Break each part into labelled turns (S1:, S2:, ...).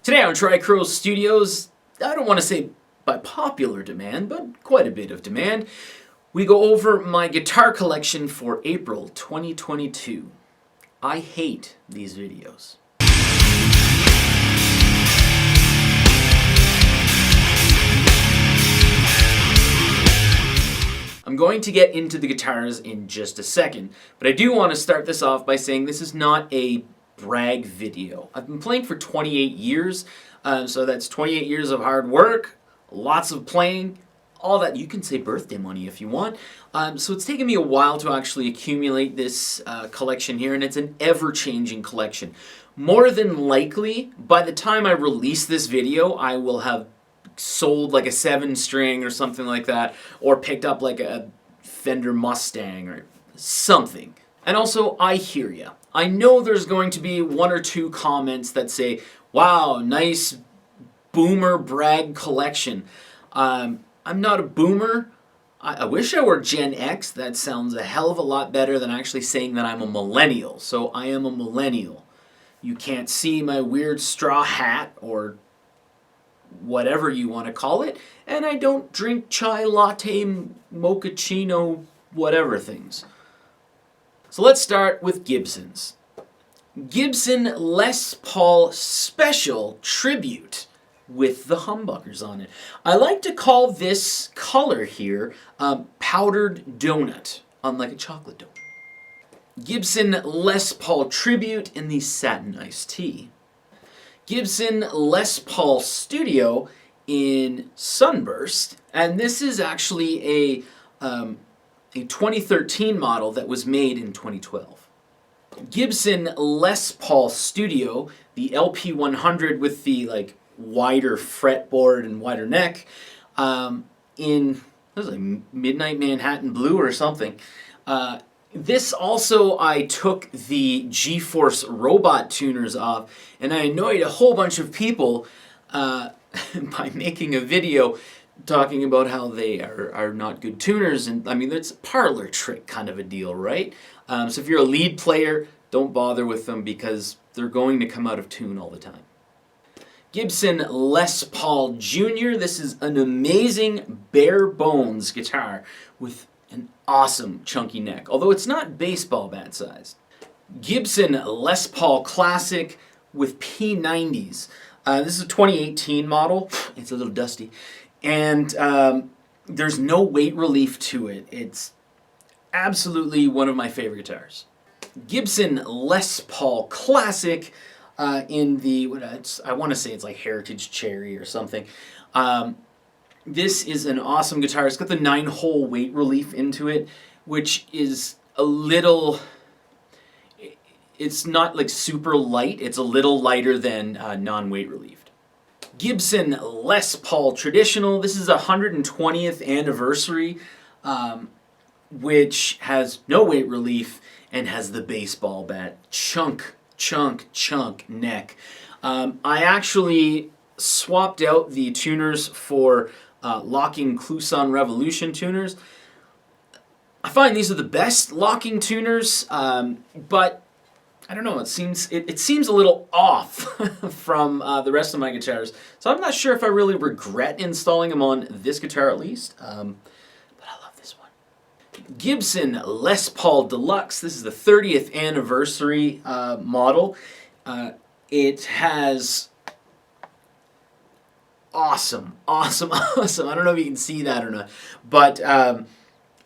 S1: Today on Tricrow Studios, I don't want to say by popular demand, but quite a bit of demand, we go over my guitar collection for April 2022. I hate these videos. I'm going to get into the guitars in just a second, but I do want to start this off by saying this is not a brag video. I've been playing for 28 years, so that's 28 years of hard work, lots of playing, all that. You can say birthday money if you want. So it's taken me a while to actually accumulate this collection here, and it's an ever-changing collection. More than likely, by the time I release this video, I will have sold like a 7-string or something like that, or picked up like a Fender Mustang or something. And also, I hear ya. I know there's going to be one or two comments that say, wow, nice boomer brag collection. I'm not a boomer. I wish I were Gen X. That sounds a hell of a lot better than actually saying that I'm a millennial. So I am a millennial. You can't see my weird straw hat or whatever you want to call it. And I don't drink chai latte, mochaccino, whatever things. So let's start with Gibsons. Gibson Les Paul Special Tribute with the humbuckers on it. I like to call this color here powdered donut, unlike a chocolate donut. Gibson Les Paul Tribute in the satin iced tea. Gibson Les Paul Studio in Sunburst, and this is actually a 2013 model that was made in 2012. Gibson Les Paul Studio, the LP100 with the like wider fretboard and wider neck, in what was it, Midnight Manhattan Blue or something. This also, I took the G-Force robot tuners off, and I annoyed a whole bunch of people by making a video talking about how they are not good tuners. And I mean, it's a parlor trick kind of a deal, right? So if you're a lead player, don't bother with them because they're going to come out of tune all the time. Gibson Les Paul Jr. This is an amazing bare bones guitar with an awesome chunky neck, although it's not baseball bat sized. Gibson Les Paul Classic with P90s. This is a 2018 model. It's a little dusty. And there's no weight relief to it. It's absolutely one of my favorite guitars. Gibson Les Paul Classic in the, I want to say it's like Heritage Cherry or something. This is an awesome guitar. It's got the 9-hole weight relief into it, which is a little, it's not like super light. It's a little lighter than non-weight relieved. Gibson Les Paul Traditional. This is a 120th anniversary, which has no weight relief and has the baseball bat chunk neck. I actually swapped out the tuners for locking Kluson Revolution tuners. I find these are the best locking tuners, but I don't know, it seems a little off from the rest of my guitars. So I'm not sure if I really regret installing them on this guitar at least, but I love this one. Gibson Les Paul Deluxe. This is the 30th anniversary model. It has awesome. I don't know if you can see that or not, but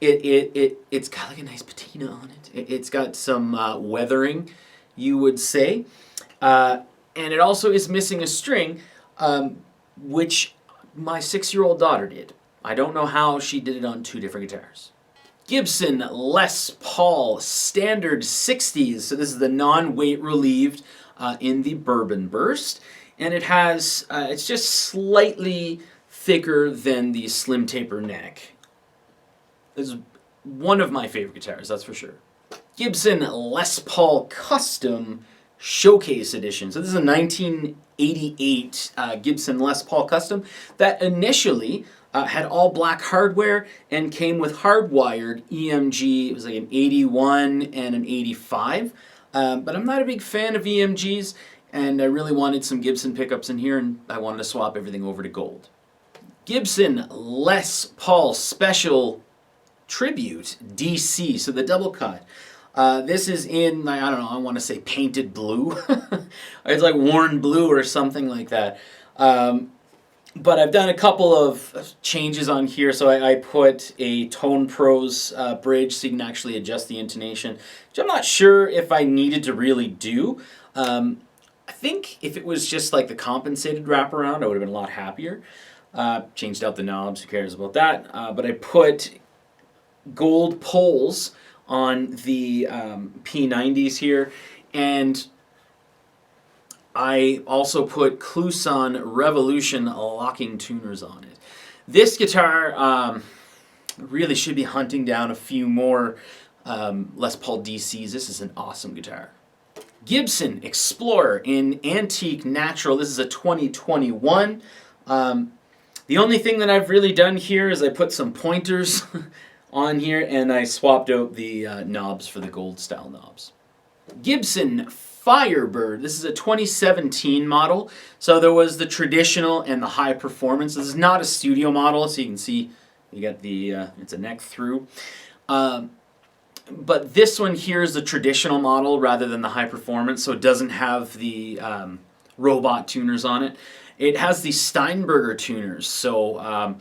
S1: it's got like a nice patina on it. It's got some weathering, you would say, and it also is missing a string, which my 6-year-old daughter did. I don't know how she did it on 2 different guitars. Gibson Les Paul Standard 60s. So this is the non-weight relieved in the Bourbon Burst. And it has, it's just slightly thicker than the slim taper neck. This is one of my favorite guitars, that's for sure. Gibson Les Paul Custom Showcase Edition. So this is a 1988 Gibson Les Paul Custom that initially had all black hardware and came with hardwired EMG. It was like an 81 and an 85. But I'm not a big fan of EMGs. and I really wanted some Gibson pickups in here, and I wanted to swap everything over to gold. Gibson Les Paul Special Tribute DC, so the double cut. This is in, I don't know, I want to say painted blue. It's like worn blue or something like that. But I've done a couple of changes on here. So I put a Tone Pros bridge so you can actually adjust the intonation, which I'm not sure if I needed to really do. I think if it was just like the compensated wraparound, I would have been a lot happier. Changed out the knobs, who cares about that? But I put gold poles on the P90s here, and I also put Kluson Revolution locking tuners on it. This guitar really should be hunting down a few more Les Paul DCs. This is an awesome guitar. Gibson Explorer in Antique Natural. This is a 2021. The only thing that I've really done here is I put some pointers on here, and I swapped out the knobs for the gold style knobs. Gibson Firebird. This is a 2017 model. So there was the traditional and the high performance. This is not a studio model, so you can see you got the it's a neck through. But this one here is the traditional model rather than the high performance, so it doesn't have the robot tuners on it. It has the Steinberger tuners, so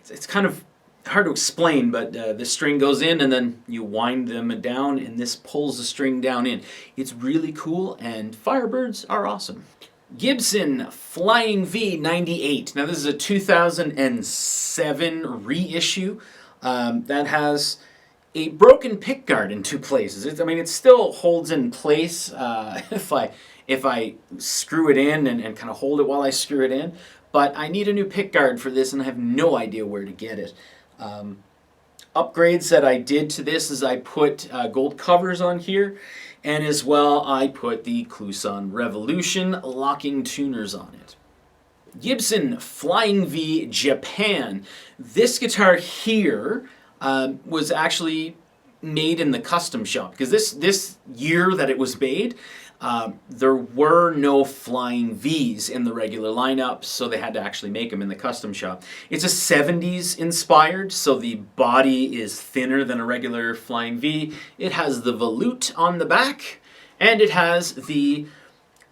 S1: it's kind of hard to explain, but the string goes in and then you wind them down and this pulls the string down in. It's really cool, and Firebirds are awesome. Gibson Flying V 98. Now this is a 2007 reissue that has a broken pickguard in two places. I mean, it still holds in place if I screw it in and kind of hold it while I screw it in, but I need a new pickguard for this and I have no idea where to get it. Upgrades that I did to this is I put gold covers on here, and as well I put the Kluson Revolution locking tuners on it. Gibson Flying V Japan. This guitar here was actually made in the custom shop, because this year that it was made, there were no Flying Vs in the regular lineup, so they had to actually make them in the custom shop. It's a 70s inspired, so the body is thinner than a regular Flying V. It has the volute on the back, and it has the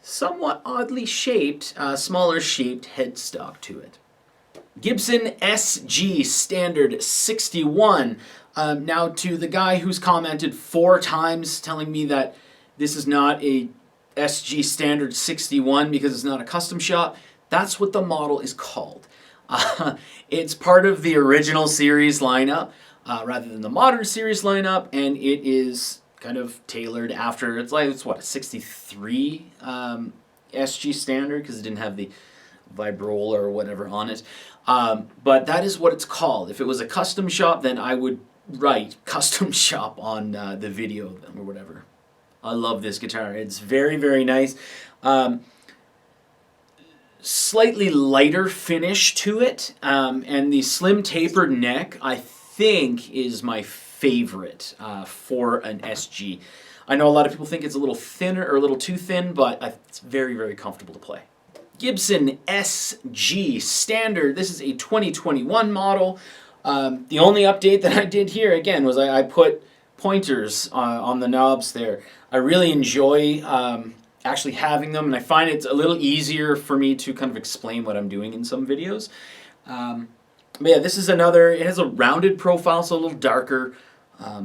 S1: somewhat oddly shaped, smaller shaped headstock to it. Gibson SG Standard 61. Now, to the guy who's commented 4 times telling me that this is not a SG Standard 61 because it's not a custom shop, that's what the model is called. It's part of the original series lineup rather than the modern series lineup, and it is kind of tailored after, it's what, a 63 SG Standard, because it didn't have the vibrola or whatever on it. But that is what it's called. If it was a custom shop, then I would write custom shop on the video or whatever. I love this guitar. It's very, very nice. Slightly lighter finish to it, and the slim tapered neck I think is my favorite for an SG. I know a lot of people think it's a little thinner or a little too thin, but it's very, very comfortable to play. Gibson SG Standard. This is a 2021 model. The only update that I did here, again, was I put pointers on the knobs there. I really enjoy actually having them, and I find it's a little easier for me to kind of explain what I'm doing in some videos. But yeah, this is another, it has a rounded profile, so a little darker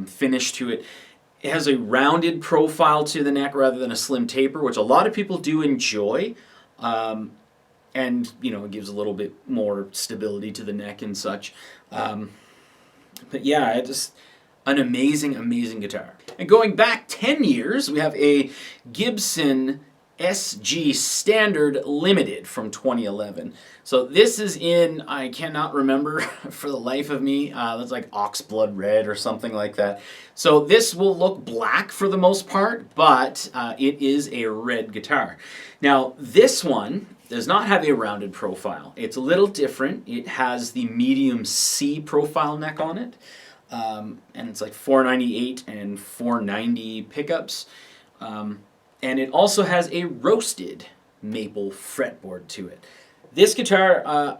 S1: finish to it. It has a rounded profile to the neck rather than a slim taper, which a lot of people do enjoy. And, you know, it gives a little bit more stability to the neck and such. But yeah, just an amazing, amazing guitar. And going back 10 years, we have a Gibson SG Standard Limited from 2011. So this is in, I cannot remember for the life of me, that's like oxblood red or something like that. So this will look black for the most part, but it is a red guitar. Now this one does not have a rounded profile. It's a little different. It has the medium C profile neck on it, and it's like 498 and 490 pickups. And and it also has a roasted maple fretboard to it. This guitar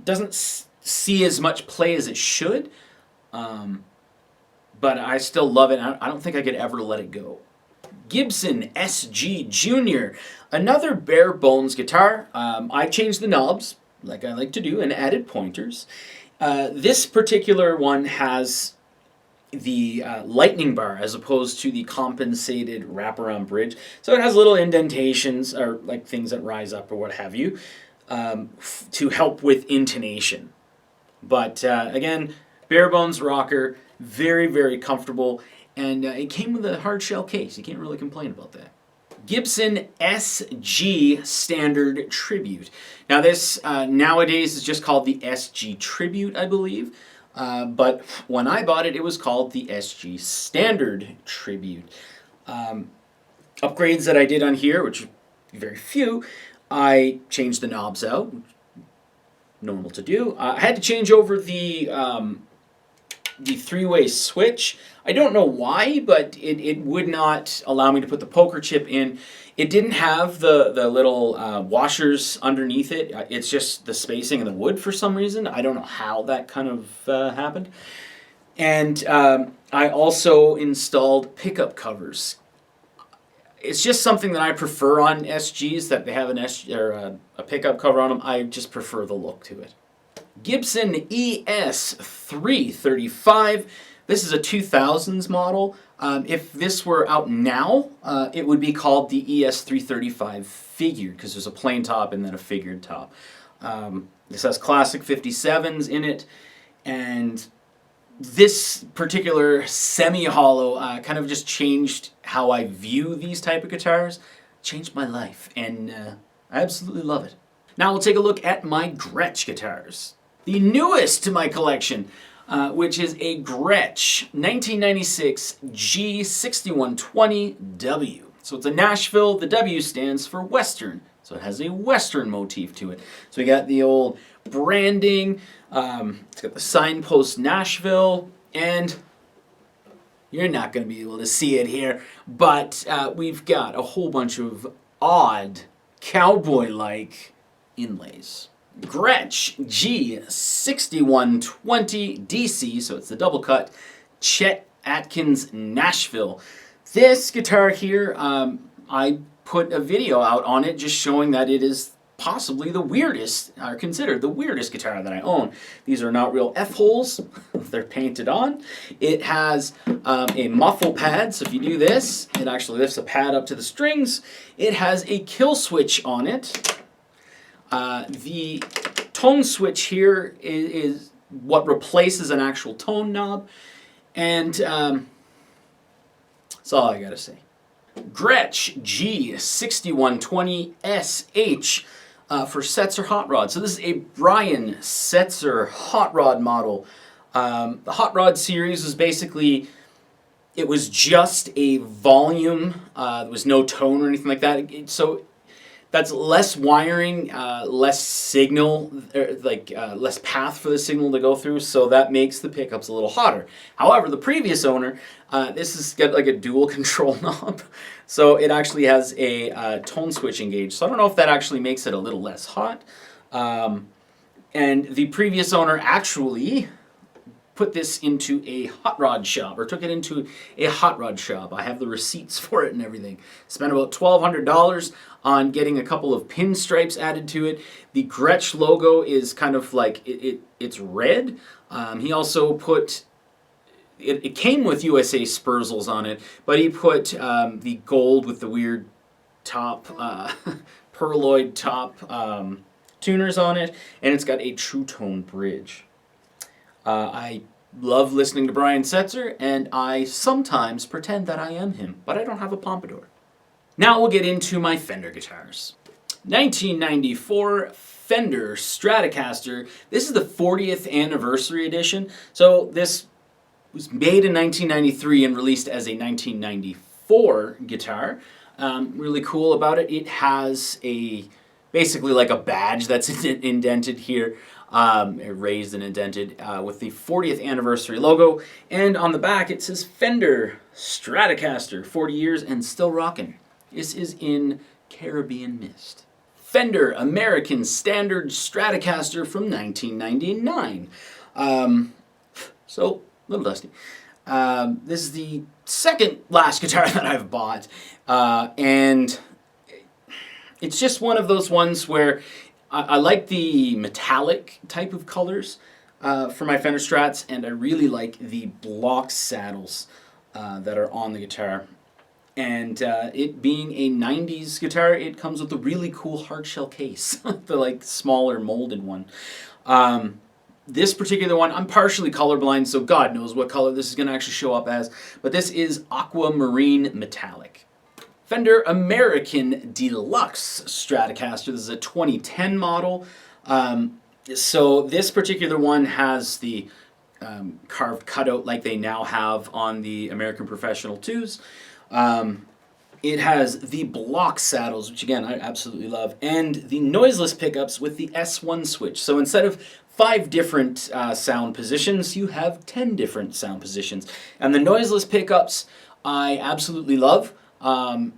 S1: doesn't see as much play as it should, but I still love it. I don't think I could ever let it go. Gibson SG Junior, another bare bones guitar. I changed the knobs, like I like to do, and added pointers. This particular one has the lightning bar as opposed to the compensated wraparound bridge. So it has little indentations or like things that rise up or what have you to help with intonation. But again, bare bones rocker, very, very comfortable, and it came with a hard shell case. You can't really complain about that. Gibson SG Standard Tribute. Now this nowadays is just called the SG Tribute, I believe. But when I bought it, it was called the SG Standard Tribute. Upgrades that I did on here, which are very few, I changed the knobs out, normal to do. I had to change over the three-way switch. I don't know why, but it would not allow me to put the poker chip in. It didn't have the little washers underneath it. It's just the spacing of the wood for some reason. I don't know how that kind of happened. And I also installed pickup covers. It's just something that I prefer on SGs, that they have a pickup cover on them. I just prefer the look to it. Gibson ES335. This is a 2000s model. If this were out now, it would be called the ES335 Figured, because there's a plain top and then a figured top. This has classic 57s in it, and this particular semi-hollow kind of just changed how I view these type of guitars. Changed my life, and I absolutely love it. Now we'll take a look at my Gretsch guitars. The newest to my collection, which is a Gretsch 1996 G6120W. So it's a Nashville. The W stands for Western, so it has a Western motif to it. So we got the old branding, it's got the signpost Nashville, and you're not going to be able to see it here, but we've got a whole bunch of odd cowboy-like inlays. Gretsch G6120 DC, so it's the double cut, Chet Atkins Nashville. This guitar here, I put a video out on it just showing that it is possibly the weirdest, or considered the weirdest guitar that I own. These are not real F-holes, they're painted on. It has a muffle pad, so if you do this, it actually lifts a pad up to the strings. It has a kill switch on it. The tone switch here is what replaces an actual tone knob, and that's all I gotta say. Gretsch G6120 SH for Setzer Hot Rod. So this is a Brian Setzer Hot Rod model. The Hot Rod series was basically, it was just a volume. There was no tone or anything like that. So that's less wiring, less signal, less path for the signal to go through, so that makes the pickups a little hotter. However, the previous owner, this has got like a dual control knob, so it actually has a tone switch engaged. So I don't know if that actually makes it a little less hot. And the previous owner actually put this into a hot rod shop, or took it into a hot rod shop. I have the receipts for it and everything. Spent about $1,200 on getting a couple of pinstripes added to it. The Gretsch logo is kind of like, it's red. He also put, it came with USA Spurzels on it, but he put the gold with the weird top, pearloid top tuners on it, and it's got a true tone bridge. I love listening to Brian Setzer, and I sometimes pretend that I am him, but I don't have a pompadour. Now we'll get into my Fender guitars. 1994 Fender Stratocaster. This is the 40th anniversary edition. So this was made in 1993 and released as a 1994 guitar. Really cool about it, it has basically like a badge that's indented here. Raised and indented with the 40th anniversary logo, and on the back it says Fender Stratocaster, 40 years and still rocking. This is in Caribbean Mist. Fender American Standard Stratocaster from 1999. So, a little dusty. This is the second last guitar that I've bought, and it's just one of those ones where I like the metallic type of colors for my Fender Strats, and I really like the block saddles that are on the guitar. And it being a 90s guitar, it comes with a really cool hardshell case, the like smaller molded one. This particular one, I'm partially colorblind, so God knows what color this is going to actually show up as, but this is Aquamarine Metallic. Fender American Deluxe Stratocaster. This is a 2010 model. So this particular one has the carved cutout like they now have on the American Professional 2s. It has the block saddles, which again I absolutely love, and the noiseless pickups with the S1 switch. So instead of 5 different sound positions, you have 10 different sound positions. And the noiseless pickups I absolutely love. I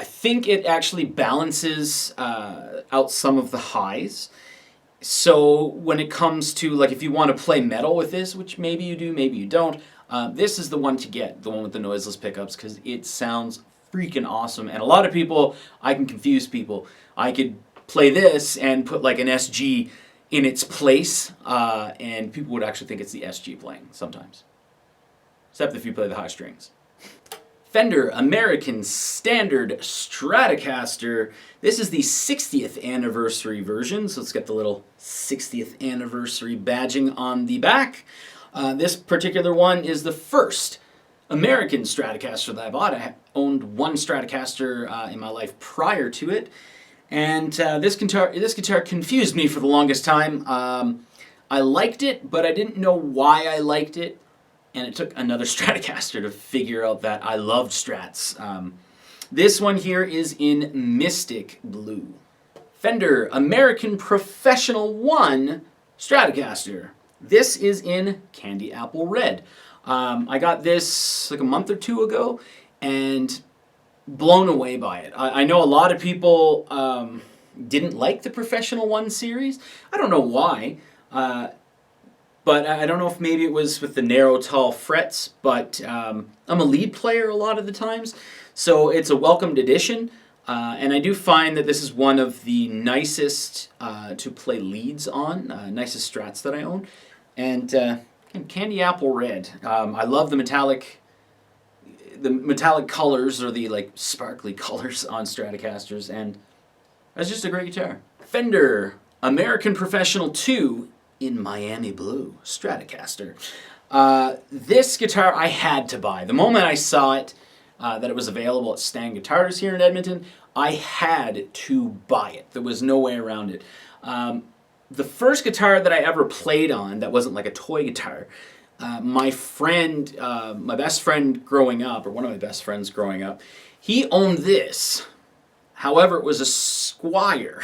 S1: think it actually balances out some of the highs. So when it comes to, like, if you want to play metal with this, which maybe you do, maybe you don't, this is the one to get, the one with the noiseless pickups, because it sounds freaking awesome. And a lot of people, I can confuse people. I could play this and put like an SG in its place, and people would actually think it's the SG playing sometimes. Except if you play the high strings. Fender American Standard Stratocaster. This is the 60th anniversary version, so let's get the little 60th anniversary badging on the back. This particular one is the first American Stratocaster that I bought. I owned one Stratocaster in my life prior to it, and this guitar confused me for the longest time. I liked it, but I didn't know why I liked it. And it took another Stratocaster to figure out that I loved Strats. This one here is in Mystic Blue. Fender American Professional 1 Stratocaster. This is in Candy Apple Red. I got this like a month or two ago and blown away by it. I know a lot of people didn't like the Professional 1 series. I don't know why. But I don't know if maybe it was with the narrow, tall frets, but I'm a lead player a lot of the times, so it's a welcomed addition, and I do find that this is one of the nicest to play leads on, nicest Strats that I own, and Candy Apple Red. I love the metallic colors, or the like sparkly colors on Stratocasters, and that's just a great guitar. Fender American Professional 2 in Miami Blue Stratocaster. This guitar I had to buy. The moment I saw it, that it was available at Stan Guitars here in Edmonton, I had to buy it. There was no way around it. The first guitar that I ever played on that wasn't like a toy guitar, my friend, my best friend growing up, or one of my best friends growing up, he owned this. However, it was a Squire.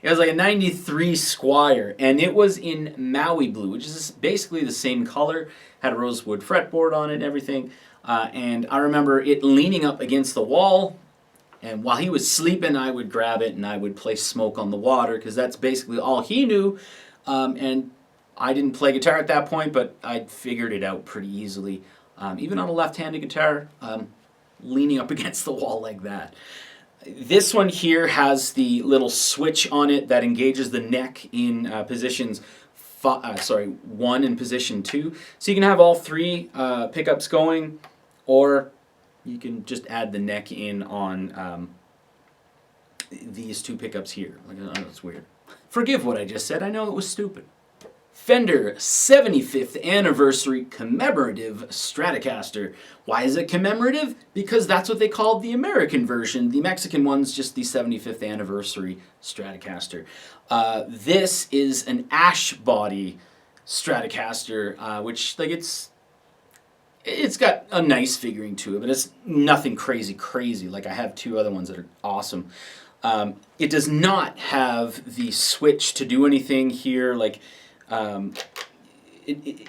S1: It was like a 93 Squire, and it was in Maui Blue, which is basically the same color, had a rosewood fretboard on it and everything, and I remember it leaning up against the wall, and while he was sleeping, I would grab it and I would play Smoke on the Water, because that's basically all he knew, and I didn't play guitar at that point, but I figured it out pretty easily, even on a left-handed guitar, leaning up against the wall like that. This one here has the little switch on it that engages the neck in positions 1 and position 2. So you can have all 3 pickups going, or you can just add the neck in on these 2 pickups here. Like, oh, that's weird. Forgive what I just said. I know it was stupid. Fender 75th Anniversary Commemorative Stratocaster. Why is it commemorative? Because that's what they called the American version. The Mexican one's just the 75th Anniversary Stratocaster. This is an ash body Stratocaster, which, like, it's got a nice figuring to it, but it's nothing crazy. Like, I have 2 other ones that are awesome. It does not have the switch to do anything here, like,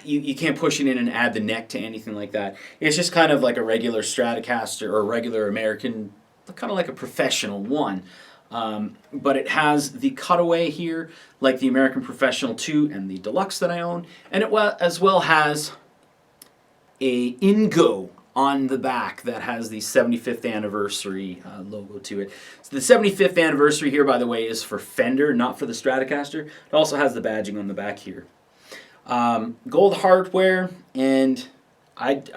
S1: you can't push it in and add the neck to anything like that. It's just kind of like a regular Stratocaster or a regular American, kind of like a professional one. But it has the cutaway here, like the American Professional 2 and the Deluxe that I own, and it as well has a Ingo on the back that has the 75th anniversary logo to it. So the 75th anniversary here, by the way, is for Fender, not for the Stratocaster. It also has the badging on the back here. Gold hardware, and this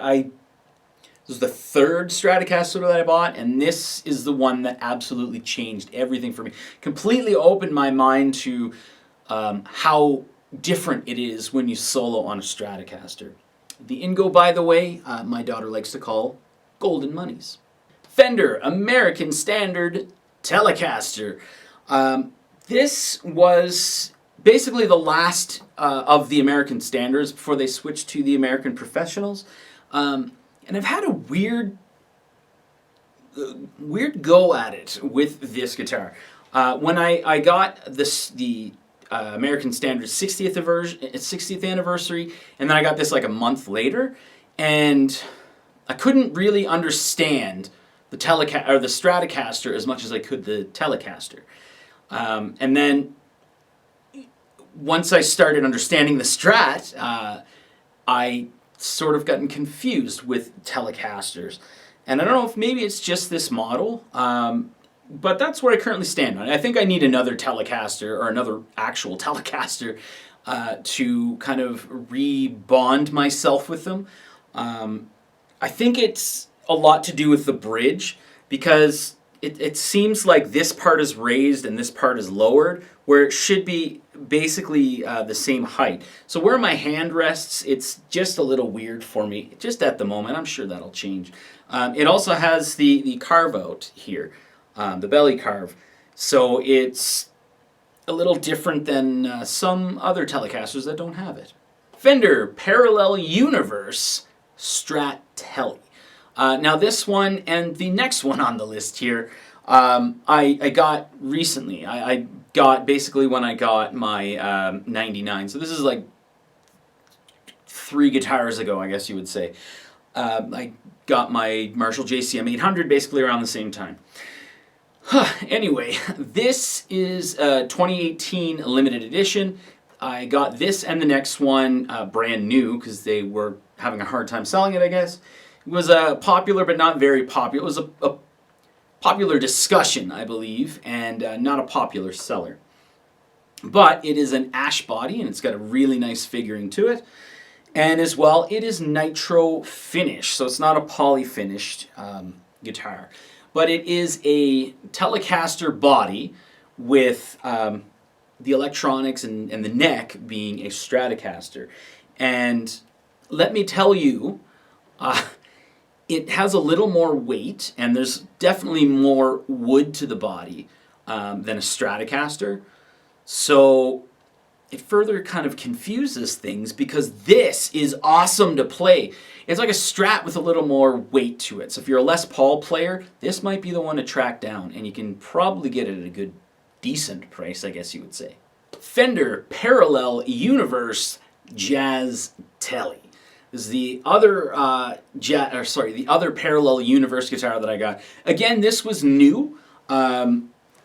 S1: is the third Stratocaster that I bought, and this is the one that absolutely changed everything for me. Completely opened my mind to how different it is when you solo on a Stratocaster. The Ingo, by the way, my daughter likes to call golden monies. Fender American Standard Telecaster. This was basically the last of the American Standards before they switched to the American Professionals. And I've had a weird go at it with this guitar. When I got the American Standard 60th anniversary, and then I got this like a month later, and I couldn't really understand the Stratocaster as much as I could the Telecaster. And then once I started understanding the Strat, I sort of gotten confused with Telecasters. And I don't know if maybe it's just this model, but that's where I currently stand on it. I think I need another Telecaster, or another actual Telecaster, to kind of re-bond myself with them. I think it's a lot to do with the bridge, because it seems like this part is raised and this part is lowered, where it should be basically the same height. So where my hand rests, it's just a little weird for me, just at the moment. I'm sure that'll change. It also has the carve out here. The belly carve. So it's a little different than some other Telecasters that don't have it. Fender Parallel Universe Strat Tele. Now this one and the next one on the list here, I got recently. I got basically when I got my 99. So this is like 3 guitars ago, I guess you would say. I got my Marshall JCM 800 basically around the same time. Anyway, this is a 2018 limited edition. I got this and the next one brand new because they were having a hard time selling it, I guess. It was popular but not very popular. It was a popular discussion, I believe, and not a popular seller. But it is an ash body, and it's got a really nice figuring to it. And as well, it is nitro finish, so it's not a poly finished guitar. But it is a Telecaster body with the electronics and the neck being a Stratocaster. And let me tell you, it has a little more weight, and there's definitely more wood to the body than a Stratocaster. So it further kind of confuses things, because this is awesome to play. It's like a Strat with a little more weight to it. So if you're a Les Paul player, this might be the one to track down, and you can probably get it at a good, decent price, I guess you would say. Fender Parallel Universe Jazz Tele. This is the other the other Parallel Universe guitar that I got. Again, this was new.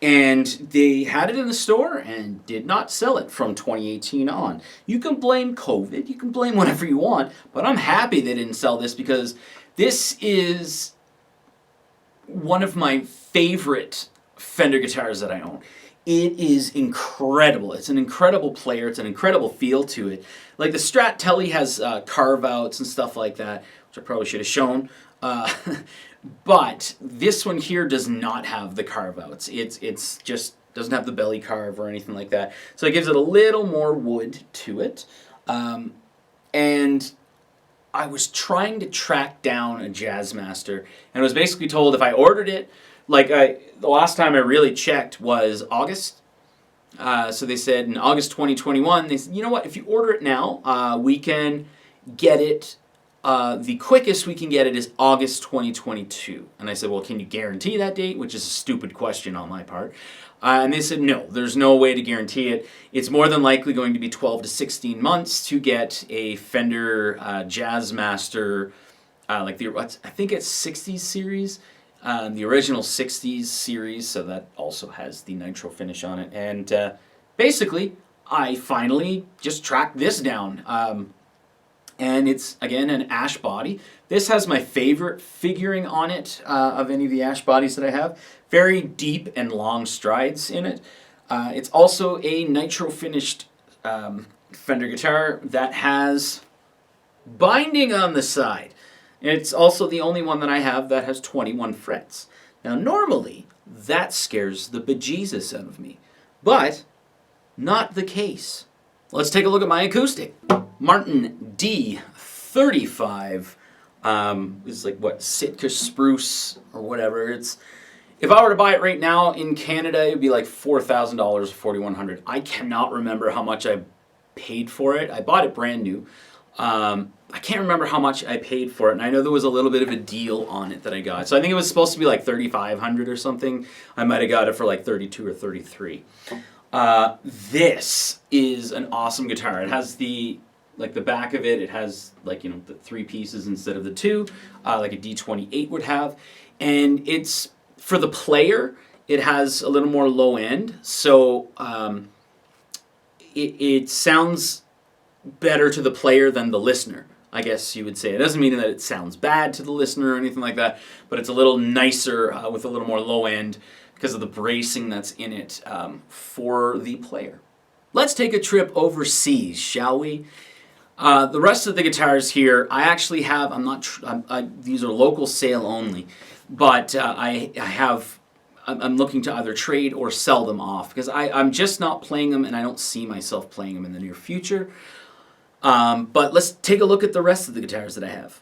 S1: And they had it in the store and did not sell it from 2018 on. You can blame COVID, you can blame whatever you want, but I'm happy they didn't sell this, because this is one of my favorite Fender guitars that I own. It is incredible. It's an incredible player. It's an incredible feel to it. Like the Strat Tele has carve-outs and stuff like that, which I probably should have shown. But this one here does not have the carve-outs. It's just doesn't have the belly carve or anything like that. So it gives it a little more wood to it. And I was trying to track down a Jazzmaster, and was basically told if I ordered it, the last time I really checked was August. So they said in August 2021, they said, you know what, if you order it now, we can get it. The quickest we can get it is August 2022. And I said, well, can you guarantee that date? Which is a stupid question on my part. And they said, no, there's no way to guarantee it. It's more than likely going to be 12 to 16 months to get a Fender Jazzmaster, like I think it's 60s series, the original 60s series, so that also has the nitro finish on it. And basically, I finally just tracked this down. And it's, again, an ash body. This has my favorite figuring on it of any of the ash bodies that I have. Very deep and long strides in it. It's also a nitro finished Fender guitar that has binding on the side. It's also the only one that I have that has 21 frets. Now normally, that scares the bejesus out of me. But, not the case. Let's take a look at my acoustic. Martin D35 is like what, Sitka spruce or whatever. It's, if I were to buy it right now in Canada, it would be like $4,000 or $4,100. I cannot remember how much I paid for it. I bought it brand new. I can't remember how much I paid for it, and I know there was a little bit of a deal on it that I got. So I think it was supposed to be like $3,500 or something. I might have got it for like $32 or $33. This is an awesome guitar. It has the back of it, it has like, the 3 pieces instead of the 2, like a D28 would have. And it's, for the player, it has a little more low end, so it sounds better to the player than the listener, I guess you would say. It doesn't mean that it sounds bad to the listener or anything like that, but it's a little nicer with a little more low end because of the bracing that's in it for the player. Let's take a trip overseas, shall we? The rest of the guitars here, I actually have, these are local sale only, but I'm looking to either trade or sell them off because I'm just not playing them and I don't see myself playing them in the near future. But let's take a look at the rest of the guitars that I have.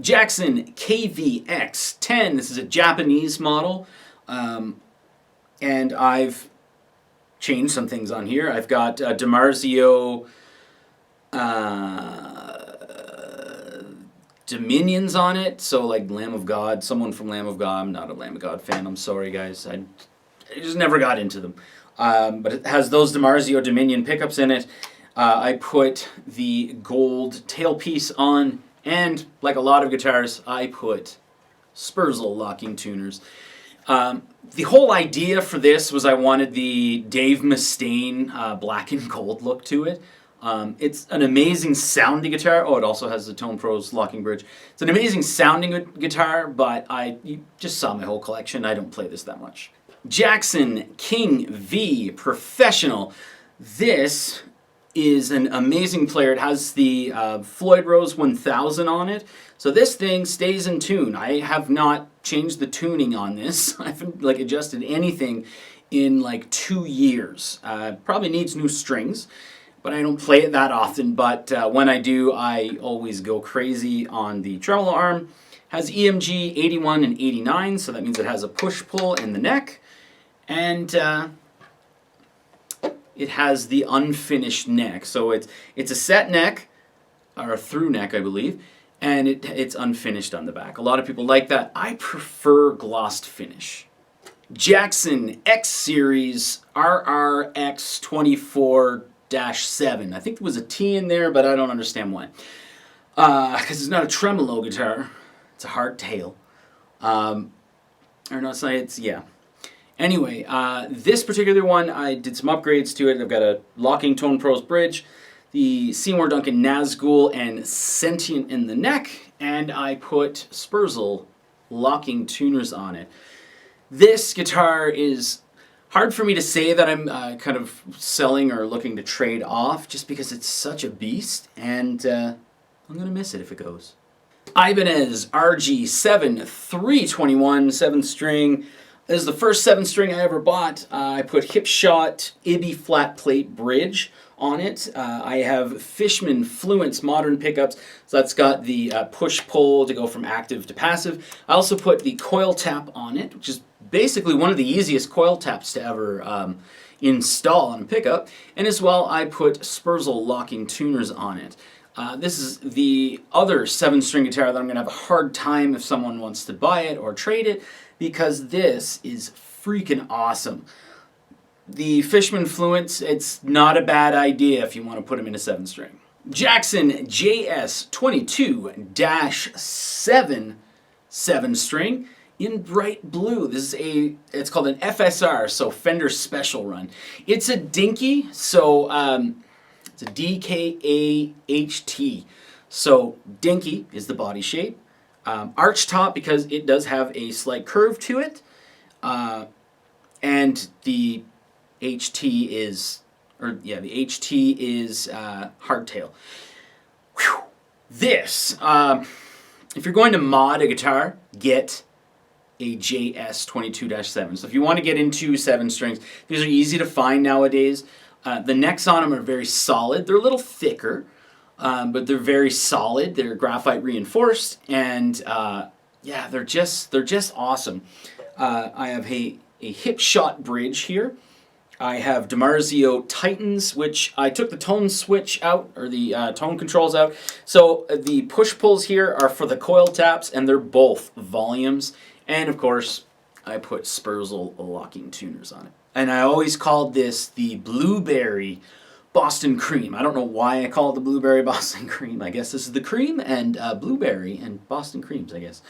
S1: Jackson KVX10, this is a Japanese model, and I've changed some things on here. I've got DiMarzio Dominions on it, so like Lamb of God, someone from Lamb of God. I'm not a Lamb of God fan, I'm sorry guys, I just never got into them. But it has those DiMarzio Dominion pickups in it. I put the gold tailpiece on, and like a lot of guitars, I put Spurzl locking tuners. The whole idea for this was I wanted the Dave Mustaine black and gold look to it. It's an amazing sounding guitar. Oh, it also has the Tone Pros locking bridge. It's an amazing sounding guitar, but you just saw my whole collection. I don't play this that much. Jackson King V Professional. This is an amazing player. It has the Floyd Rose 1000 on it. So this thing stays in tune. I have not changed the tuning on this. I haven't adjusted anything in like 2 years. Probably needs new strings, but I don't play it that often. But when I do, I always go crazy on the tremolo arm. Has EMG 81 and 89, so that means it has a push-pull in the neck. And it has the unfinished neck. So it's a set neck, or a through neck, I believe, and it's unfinished on the back. A lot of people like that. I prefer glossed finish. Jackson X Series RRX 24-7. I think there was a T in there, but I don't understand why. Because it's not a tremolo guitar. It's a hardtail. Or no, yeah. Anyway, this particular one, I did some upgrades to it. I've got a locking Tone Pros bridge, the Seymour Duncan Nazgul and Sentient in the neck, and I put Spurzl locking tuners on it. This guitar is hard for me to say that I'm kind of selling or looking to trade off, just because it's such a beast, and I'm going to miss it if it goes. Ibanez RG7 321 7th string. This is the first 7-string I ever bought. I put Hipshot Ibby flat plate bridge on it. I have Fishman Fluence modern pickups, so that's got the push-pull to go from active to passive. I also put the coil tap on it, which is basically one of the easiest coil taps to ever install on a pickup. And as well, I put Spurzl locking tuners on it. This is the other 7-string guitar that I'm going to have a hard time if someone wants to buy it or trade it, because this is freaking awesome. the Fishman Fluence, it's not a bad idea if you want to put them in a 7-string. Jackson JS22-7 7-string in bright blue. This is it's called an FSR, so Fender Special Run. It's a dinky, so it's a DKAHT. So dinky is the body shape. Arch top because it does have a slight curve to it. And the HT is, the HT is hardtail. Whew. This, if you're going to mod a guitar, get a JS22-7. So if you want to get into 7 strings, these are easy to find nowadays. The necks on them are very solid. They're a little thicker, but they're very solid. They're graphite reinforced, and yeah, they're just awesome. I have a hip shot bridge here. I have DiMarzio Titans, which I took the tone switch out, or the tone controls out. So the push-pulls here are for the coil taps, and they're both volumes. And of course, I put Spurzl locking tuners on it. And I always called this the Blueberry Boston Cream. I don't know why I call it the Blueberry Boston Cream. I guess this is the cream and blueberry and Boston creams, I guess.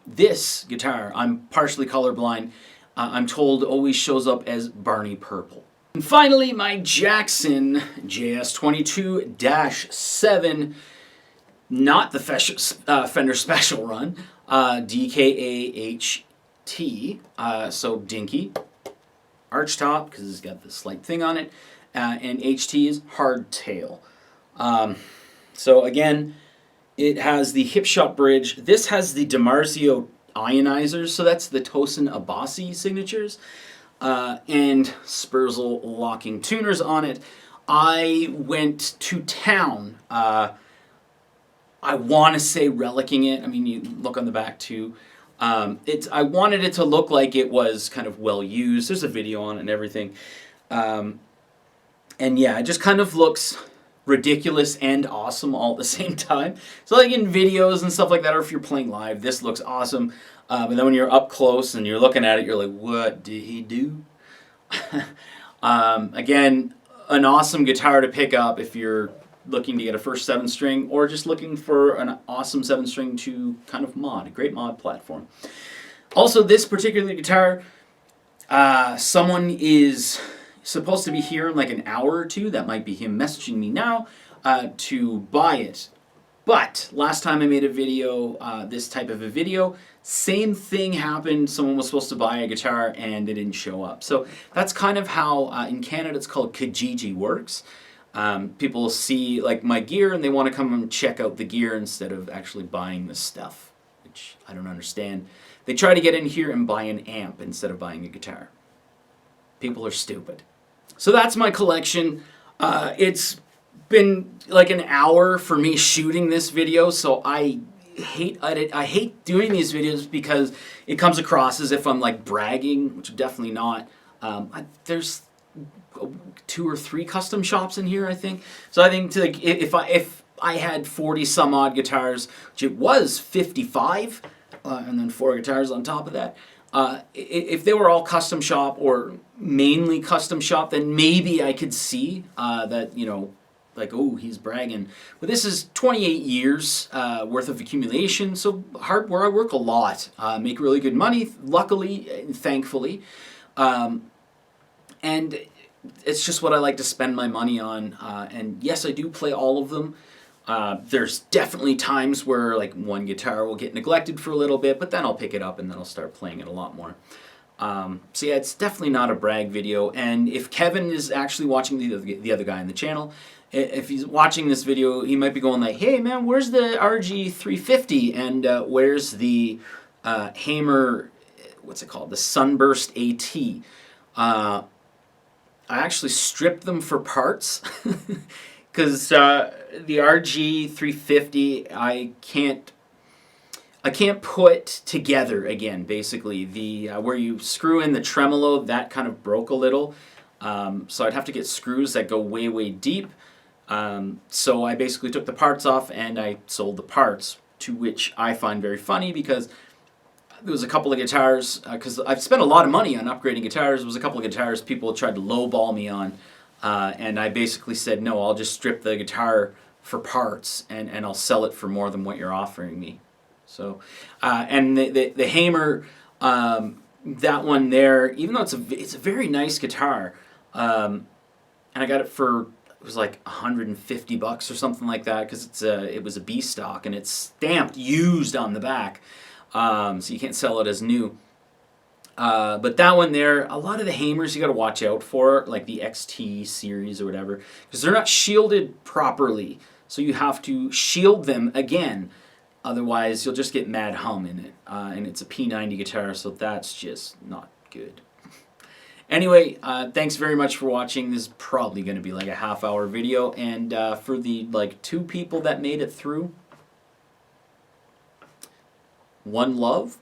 S1: This guitar, I'm partially colorblind. I'm told always shows up as Barney Purple. And finally, my Jackson JS22-7, not the Fender Special Run, DKAHT, so dinky, arch top because it's got this slight thing on it, and HT is hardtail. So again, it has the hip shot bridge. This has the DiMarzio ionizers, so that's the Tosin Abasi signatures, and Spurzl locking tuners on it. I went to town. I want to say relicking it. I mean, you look on the back too. I wanted it to look like it was kind of well used. There's a video on it and everything. And yeah, it just kind of looks ridiculous and awesome all at the same time. So like in videos and stuff like that, or if you're playing live, this looks awesome. But then when you're up close and you're looking at it, you're like, what did he do? Again, an awesome guitar to pick up if you're looking to get a first 7-string, or just looking for an awesome 7-string to kind of mod. A great mod platform. Also, this particular guitar, someone is supposed to be here in like an hour or two. That might be him messaging me now to buy it. But last time I made a video, this type of a video, same thing happened. Someone was supposed to buy a guitar and they didn't show up. So that's kind of how in Canada it's called Kijiji works. People see like my gear and they want to come and check out the gear instead of actually buying the stuff, which I don't understand. They try to get in here and buy an amp instead of buying a guitar. People are stupid. So that's my collection. It's been like an hour for me shooting this video, so I hate doing these videos because it comes across as if I'm like bragging, which I'm definitely not. There's 2 or 3 custom shops in here, I think. So I think like if I had 40 some odd guitars, which it was 55, and then 4 guitars on top of that. If they were all custom shop or mainly custom shop, then maybe I could see that, you know, like, oh, he's bragging. But this is 28 years worth of accumulation, so hard where I work a lot, make really good money, luckily and thankfully. And it's just what I like to spend my money on. And yes, I do play all of them. There's definitely times where like one guitar will get neglected for a little bit, but then I'll pick it up and then I'll start playing it a lot more. So yeah, it's definitely not a brag video. And if Kevin is actually watching the other guy in the channel, if he's watching this video, he might be going like, hey man, where's the RG350 and where's the Hamer, what's it called, the Sunburst AT? I actually stripped them for parts because the RG350 I can't put together again. Basically, the where you screw in the tremolo, that kind of broke a little, so I'd have to get screws that go way deep. So I basically took the parts off and I sold the parts, to which I find very funny because there was a couple of guitars, because I've spent a lot of money on upgrading guitars. There was a couple of guitars people tried to lowball me on, and I basically said, no, I'll just strip the guitar for parts, and I'll sell it for more than what you're offering me. So, and the Hamer, that one there, even though it's a very nice guitar, and I got it for, it was like $150 or something like that, because it was a B stock and it's stamped used on the back, so you can't sell it as new. But that one there, a lot of the Hamers you got to watch out for, like the XT series or whatever, because they're not shielded properly. So you have to shield them again, otherwise you'll just get mad hum in it. And it's a P90 guitar, so that's just not good. Anyway, thanks very much for watching. This is probably going to be like a half-hour video, and for the like 2 people that made it through, one love.